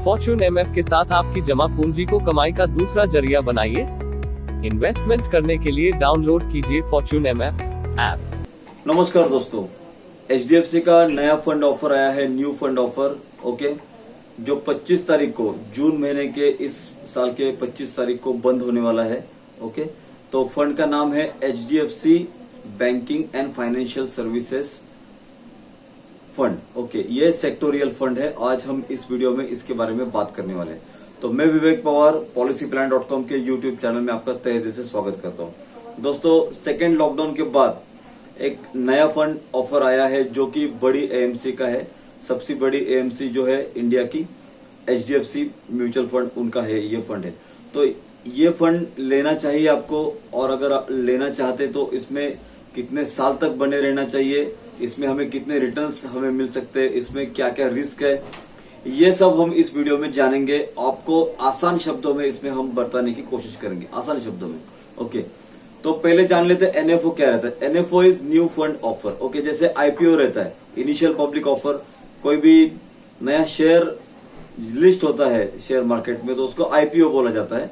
Fortune MF के साथ आपकी जमा पूंजी को कमाई का दूसरा जरिया बनाइए। इन्वेस्टमेंट करने के लिए डाउनलोड कीजिए फॉर्च्यून एमएफ ऐप। नमस्कार दोस्तों, एचडीएफसी का नया फंड ऑफर आया है, न्यू फंड ऑफर। ओके, जो 25 तारीख को, जून महीने के इस साल के 25 तारीख को बंद होने वाला है। ओके, तो फंड का नाम है HDFC banking and financial services fund. Okay, ये सेक्टोरियल फंड है। आज हम इस वीडियो में इसके बारे में बात करने वाले हैं। तो मैं विवेक पवार policyplan.com के यूट्यूब चैनल में आपका तहे दिल से स्वागत करता हूं। दोस्तों, सेकेंड लॉकडाउन के बाद एक नया फंड ऑफर आया है जो कि बड़ी एएमसी का है। सबसे बड़ी एएमसी जो है इंडिया की, एचडीएफसी म्यूचुअल फंड, उनका है ये फंड है। तो ये फंड लेना चाहिए आपको, और अगर आप लेना चाहते तो इसमें कितने साल तक बने रहना चाहिए, इसमें हमें कितने रिटर्न्स हमें मिल सकते हैं, इसमें क्या क्या रिस्क है, ये सब हम इस वीडियो में जानेंगे। आपको आसान शब्दों में इसमें हम बताने की कोशिश करेंगे, आसान शब्दों में। ओके, तो पहले जान लेते हैं एनएफओ क्या रहता है। NFO is new fund offer. Okay, जैसे आईपीओ रहता है, इनिशियल पब्लिक ऑफर। कोई भी नया शेयर लिस्ट होता है शेयर मार्केट में तो उसको आईपीओ बोला जाता है।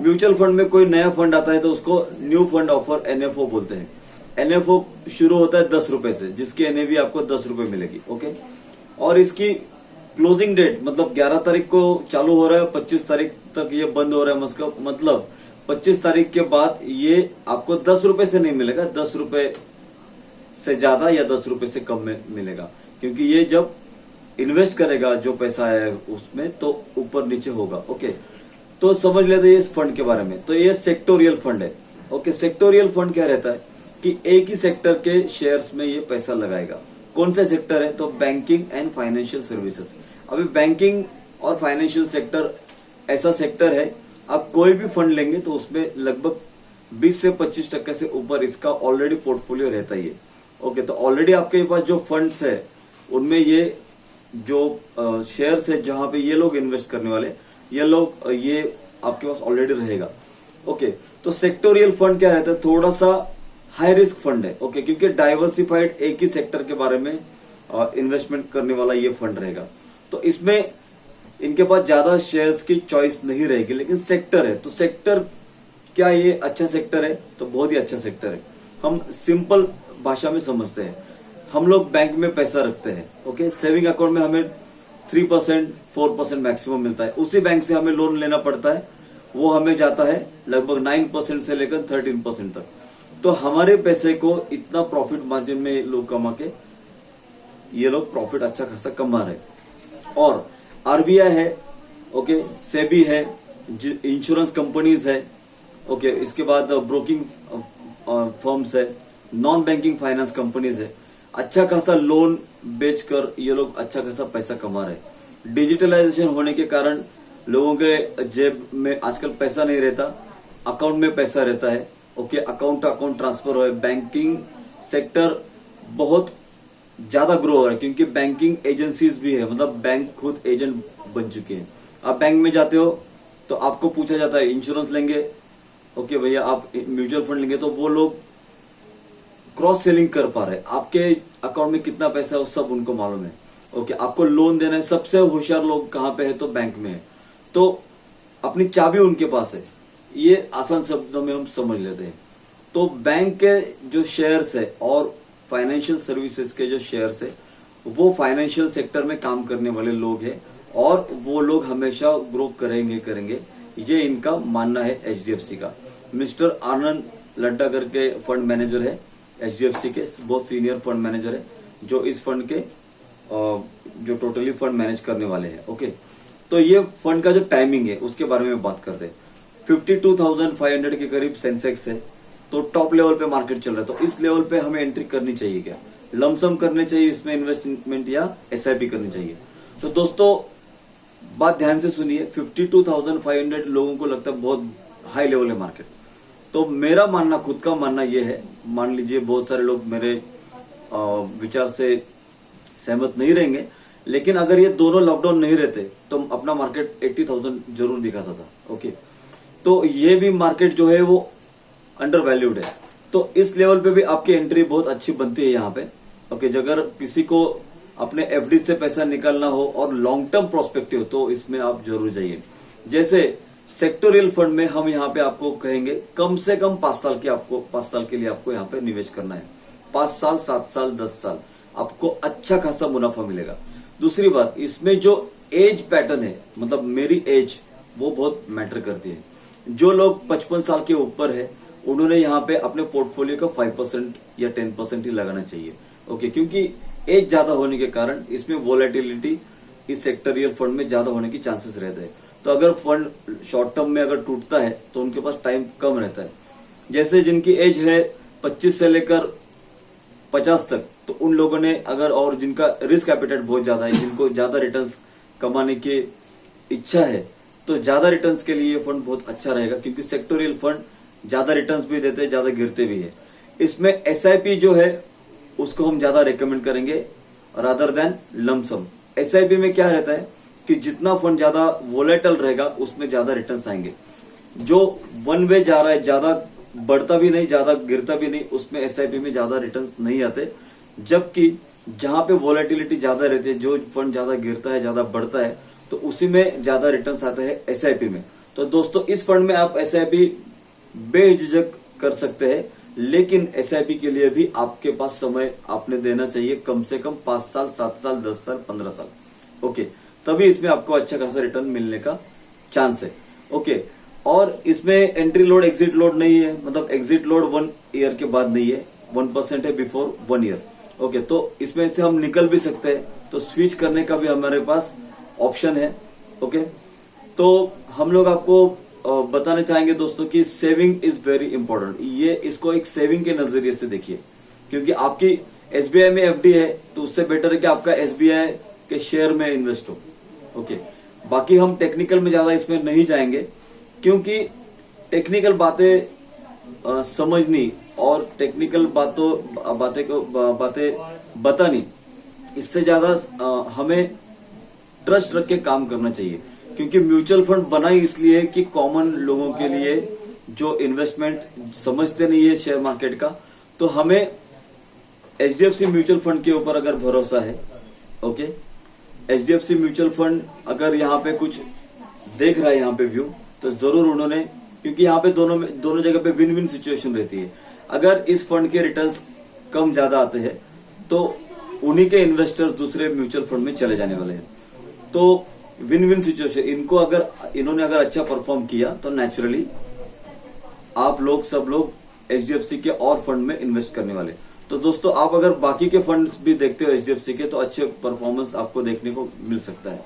म्यूचुअल फंड में कोई नया फंड आता है तो उसको न्यू फंड ऑफर एनएफओ बोलते हैं। एनएफओ शुरू होता है 10 रुपए से, जिसकी एनएवी आपको 10 रुपए मिलेगी। ओके, और इसकी क्लोजिंग डेट मतलब 11 तारीख को चालू हो रहा है, 25 तारीख तक ये बंद हो रहा है। मतलब 25 तारीख के बाद ये आपको 10 रुपए से नहीं मिलेगा, 10 रुपए से ज्यादा या 10 रुपए से कम में मिलेगा, क्योंकि ये जब इन्वेस्ट करेगा जो पैसा आया है उसमें तो ऊपर नीचे होगा। ओके, तो समझ लेते हैं इस फंड के बारे में। तो ये सेक्टोरियल फंड है। ओके, सेक्टोरियल फंड क्या रहता है कि एक ही सेक्टर के शेयर्स में ये पैसा लगाएगा। कौन से सेक्टर है? तो बैंकिंग एंड फाइनेंशियल सर्विसेज। अभी बैंकिंग और फाइनेंशियल सेक्टर ऐसा सेक्टर है, आप कोई भी फंड लेंगे तो उसमें लगभग 20 से 25% से ऊपर इसका ऑलरेडी पोर्टफोलियो रहता ही है। ओके, तो ऑलरेडी आपके पास जो फंड्स है उनमें ये जो शेयर्स है जहां पे ये लोग इन्वेस्ट करने वाले, ये आपके पास ऑलरेडी रहेगा। ओके, तो सेक्टोरियल फंड क्या रहता है? थोड़ा सा हाई रिस्क फंड है। ओके, क्योंकि डाइवर्सिफाइड एक ही सेक्टर के बारे में इन्वेस्टमेंट करने वाला ये फंड रहेगा। तो इसमें इनके पास ज्यादा शेयर्स की चॉइस नहीं रहेगी, लेकिन सेक्टर है। तो सेक्टर क्या ये अच्छा सेक्टर है? तो बहुत ही अच्छा सेक्टर है। हम सिंपल भाषा में समझते हैं। हम लोग बैंक में पैसा रखते हैं। ओके, सेविंग अकाउंट में हमें 3% 4% मैक्सिमम मिलता है। उसी बैंक से हमें लोन लेना पड़ता है, वो हमें जाता है लगभग 9% से लेकर 13% तक। तो हमारे पैसे को इतना प्रॉफिट मार्जिन में लोग कमा के ये लोग प्रॉफिट अच्छा खासा कमा रहे। और आरबीआई है, ओके, सेबी है, इंश्योरेंस कंपनीज है, ओके, इसके बाद ब्रोकिंग फर्म्स है, नॉन बैंकिंग फाइनेंस कंपनीज है। अच्छा खासा लोन बेचकर ये लोग अच्छा खासा पैसा कमा रहे। डिजिटलाइजेशन होने के कारण लोगों के जेब में आजकल पैसा नहीं रहता, अकाउंट में पैसा रहता है। Okay, account to account transfer हो है। बैंकिंग सेक्टर बहुत ज्यादा ग्रो हो रहा है, क्योंकि बैंकिंग एजेंसीज भी है, मतलब बैंक खुद एजेंट बन चुके हैं। आप बैंक में जाते हो तो आपको पूछा जाता है इंश्योरेंस लेंगे, ओके भैया आप म्यूचुअल फंड लेंगे, तो वो लोग क्रॉस सेलिंग कर पा रहे हैं। आपके अकाउंट में कितना पैसा है वो सब उनको मालूम है। ओके, आपको लोन देना है। सबसे होशियार लोग कहां पे है? तो बैंक में है। तो अपनी चाबी उनके पास है। ये आसान शब्दों में हम समझ लेते हैं। तो बैंक के जो शेयर्स है और फाइनेंशियल सर्विसेज के जो शेयर्स है, वो फाइनेंशियल सेक्टर में काम करने वाले लोग हैं, और वो लोग हमेशा ग्रो करेंगे। ये इनका मानना है एचडीएफसी का। मिस्टर आनंद लड्डा करके फंड मैनेजर है एचडीएफसी के, बहुत सीनियर फंड मैनेजर है, जो इस फंड के जो टोटली फंड मैनेज करने वाले हैं। ओके, तो ये फंड का जो टाइमिंग है उसके बारे में बात करते हैं। 52,500 के करीब सेंसेक्स है, तो टॉप लेवल पे मार्केट चल रहा है। तो इस लेवल पे हमें एंट्री करनी चाहिए क्या? लमसम करने चाहिए इसमें इन्वेस्टमेंट, या एसआईपी करनी चाहिए? तो दोस्तों बात ध्यान से सुनिए। 52,500 लोगों को लगता है बहुत हाई लेवल है मार्केट। तो मेरा मानना, खुद का मानना यह है, मान लीजिए बहुत सारे लोग मेरे विचार से सहमत नहीं रहेंगे, लेकिन अगर ये दोनों लॉकडाउन नहीं रहते तो अपना मार्केट 80,000 जरूर दिखाता था। ओके, तो ये भी मार्केट जो है वो अंडर वैल्यूड है। तो इस लेवल पे भी आपकी एंट्री बहुत अच्छी बनती है यहाँ पे। ओके, अगर किसी को अपने एफडी से पैसा निकालना हो और लॉन्ग टर्म प्रोस्पेक्टिव, तो इसमें आप जरूर जाइए। जैसे सेक्टोरियल फंड में हम यहाँ पे आपको कहेंगे कम से कम 5 साल के लिए आपको यहाँ पे निवेश करना है। 5 साल, 7 साल, 10 साल आपको अच्छा खासा मुनाफा मिलेगा। दूसरी बात, इसमें जो एज पैटर्न है, मतलब मेरी एज, वो बहुत मैटर करती है। जो लोग 55 साल के ऊपर है उन्होंने यहाँ पे अपने पोर्टफोलियो का 5% या 10% ही लगाना चाहिए। ओके, क्योंकि एज ज्यादा होने के कारण इसमें वोलेटिलिटी इस सेक्टरियल फंड में ज्यादा होने की चांसेस रहते हैं। तो अगर फंड शॉर्ट टर्म में अगर टूटता है तो उनके पास टाइम कम रहता है। जैसे जिनकी एज है 25 से लेकर 50 तक, तो उन लोगों ने अगर, और जिनका रिस्क एपेटाइट बहुत ज्यादा है, जिनको ज्यादा रिटर्न्स कमाने की इच्छा है, तो ज्यादा रिटर्न्स के लिए ये फंड बहुत अच्छा रहेगा, क्योंकि सेक्टोरियल फंड ज्यादा रिटर्न्स भी देते हैं, ज्यादा गिरते भी है। इसमें एसआईपी जो है उसको हम ज्यादा रेकमेंड करेंगे रादर देन लमसम। एसआईपी में क्या रहता है कि जितना फंड ज्यादा वोलेटल रहेगा उसमें ज्यादा रिटर्न्स आएंगे। जो वन वे जा रहा है, ज्यादा बढ़ता भी नहीं, ज्यादा गिरता भी नहीं, उसमें एसआईपी में ज्यादा रिटर्न्स नहीं आते। जबकि जहां पे वोलेटिलिटी ज्यादा रहती है, जो फंड ज्यादा गिरता है, ज्यादा बढ़ता है, तो उसी में ज्यादा रिटर्न्स आते हैं एसआईपी में। तो दोस्तों, इस फंड में आप एसआईपी बेझिझक कर सकते हैं, लेकिन एसआईपी के लिए भी आपके पास समय आपने देना चाहिए, कम से कम 5 साल, 7 साल, 10 साल, 15 साल। ओके, तभी इसमें आपको अच्छा खासा रिटर्न मिलने का चांस है। ओके, और इसमें एंट्री लोड, एग्जिट लोड नहीं है, मतलब एग्जिट लोड 1 ईयर के बाद नहीं है, 1% है बिफोर 1 ईयर। ओके, तो इसमें से हम निकल भी सकते हैं, तो स्विच करने का भी हमारे पास ऑप्शन है। ओके, तो हम लोग आपको बताना चाहेंगे दोस्तों कि सेविंग इज वेरी इंपॉर्टेंट। ये इसको एक सेविंग के नजरिए से देखिए, क्योंकि आपकी एसबीआई में एफडी है, तो उससे बेटर है कि आपका एसबीआई के शेयर में इन्वेस्ट हो। ओके, बाकी हम टेक्निकल में ज्यादा इसमें नहीं जाएंगे, क्योंकि टेक्निकल बातें समझनी और टेक्निकल बातें बतानी, इससे ज्यादा हमें ट्रस्ट रख के काम करना चाहिए। क्योंकि म्यूचुअल फंड बना ही इसलिए कि कॉमन लोगों के लिए जो इन्वेस्टमेंट समझते नहीं है शेयर मार्केट का, तो हमें एचडीएफसी म्यूचुअल फंड के ऊपर अगर भरोसा है, ओके, एचडीएफसी म्यूचुअल फंड अगर यहाँ पे कुछ देख रहा है यहाँ पे व्यू, तो जरूर उन्होंने, क्योंकि यहाँ पे दोनों जगह पे विन विन सिचुएशन रहती है। अगर इस फंड के रिटर्न्स कम ज्यादा आते हैं तो उन्हीं के इन्वेस्टर्स दूसरे म्यूचुअल फंड में चले जाने वाले हैं। तो विन विन सिचुएशन, इन्होंने अगर अच्छा परफॉर्म किया तो नेचुरली आप लोग, सब लोग एचडीएफसी के और फंड में इन्वेस्ट करने वाले। तो दोस्तों, आप अगर बाकी के फंड्स भी देखते हो एचडीएफसी के, तो अच्छे परफॉर्मेंस आपको देखने को मिल सकता है।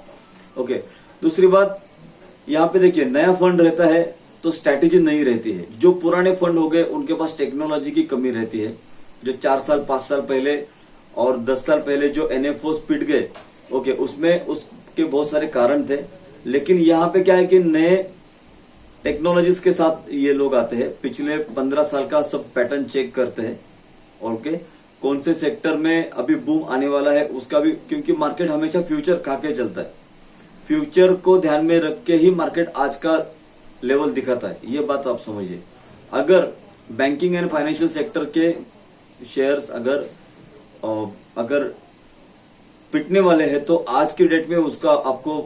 ओके, दूसरी बात, यहाँ पे देखिए, नया फंड रहता है तो स्ट्रैटेजी नहीं रहती है। जो पुराने फंड हो गए उनके पास टेक्नोलॉजी की कमी रहती है। जो 4 साल 5 साल पहले और 10 साल पहले जो एनएफओ पिट गए, ओके, उसमें उसके बहुत सारे कारण थे। लेकिन यहाँ पे क्या है कि नए टेक्नोलॉजीज के साथ ये लोग आते हैं, पिछले 15 साल का सब पैटर्न चेक करते हैं। ओके, कौन से सेक्टर में अभी बूम आने वाला है उसका भी, क्योंकि मार्केट हमेशा फ्यूचर खा के चलता है। फ्यूचर को ध्यान में रख के ही मार्केट आज का लेवल दिखाता है, ये बात आप समझिए। अगर बैंकिंग एंड फाइनेंशियल सेक्टर के शेयर्स अगर पिटने वाले हैं तो आज की डेट में उसका आपको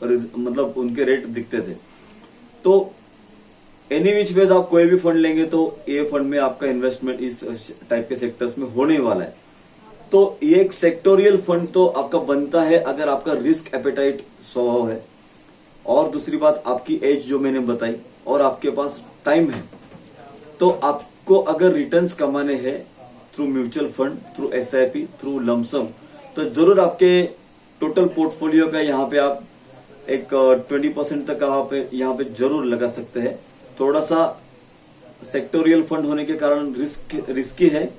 मतलब उनके रेट दिखते थे। तो एनी विच वेज आप कोई भी फंड लेंगे तो ये फंड में आपका इन्वेस्टमेंट इस टाइप के सेक्टर्स में होने वाला है। तो ये एक सेक्टोरियल फंड तो आपका बनता है अगर आपका रिस्क एपेटाइट स्वभाव है, और दूसरी बात आपकी एज जो मैंने बताई, और आपके पास टाइम है। तो आपको अगर रिटर्न्स कमाने हैं through mutual fund, through SIP, through lump sum, तो जरूर आपके टोटल पोर्टफोलियो का यहाँ पे आप एक 20% तक आप यहाँ पे जरूर लगा सकते हैं। थोड़ा सा सेक्टोरियल फंड होने के कारण रिस्की है,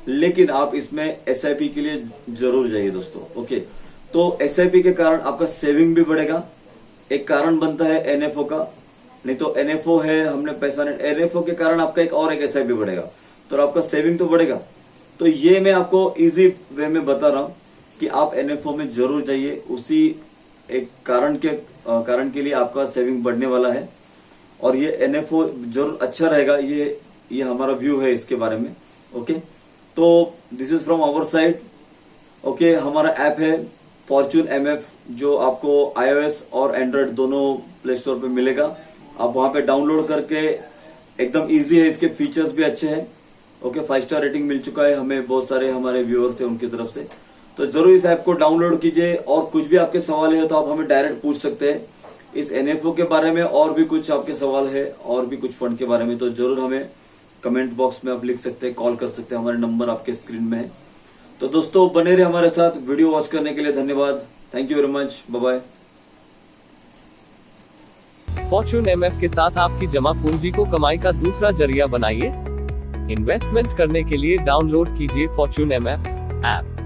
लेकिन आप इसमें एसआईपी के लिए जरूर जाइए दोस्तों। ओके, तो एसआईपी के कारण आपका सेविंग भी बढ़ेगा। एक कारण बनता है एनएफओ का, नहीं तो एनएफओ है, हमने पैसा नहीं, एनएफओ के कारण आपका एक एसआईपी बढ़ेगा, तो आपका सेविंग तो बढ़ेगा। तो ये मैं आपको इजी वे में बता रहा हूं कि आप एनएफओ में जरूर जाइए, उसी एक कारण के लिए आपका सेविंग बढ़ने वाला है, और ये एनएफओ जरूर अच्छा रहेगा। ये हमारा व्यू है इसके बारे में। ओके, तो this is from our side. Okay, हमारा ऐप है फॉर्च्यून MF, जो आपको iOS और एंड्रॉयड दोनों प्ले स्टोर पे मिलेगा। आप वहां पे डाउनलोड करके, एकदम इजी है, इसके फीचर्स भी अच्छे हैं। ओके, 5 स्टार रेटिंग मिल चुका है हमें, बहुत सारे हमारे व्यूअर्स हैं उनकी तरफ से। तो जरूर इस ऐप को डाउनलोड कीजिए, और कुछ भी आपके सवाल है तो आप हमें डायरेक्ट पूछ सकते हैं इस NFO के बारे में, और भी कुछ आपके सवाल है, और भी कुछ फंड के बारे में, तो जरूर हमें कमेंट बॉक्स में आप लिख सकते हैं, कॉल कर सकते हैं, हमारे नंबर आपके स्क्रीन में है। तो दोस्तों, बने रहे हमारे साथ, वीडियो वॉच करने के लिए धन्यवाद। Thank you very much, bye bye. Fortune MF के साथ आपकी जमा पूंजी को कमाई का दूसरा जरिया बनाइए। इन्वेस्टमेंट करने के लिए डाउनलोड कीजिए फॉर्च्यून MF ऐप।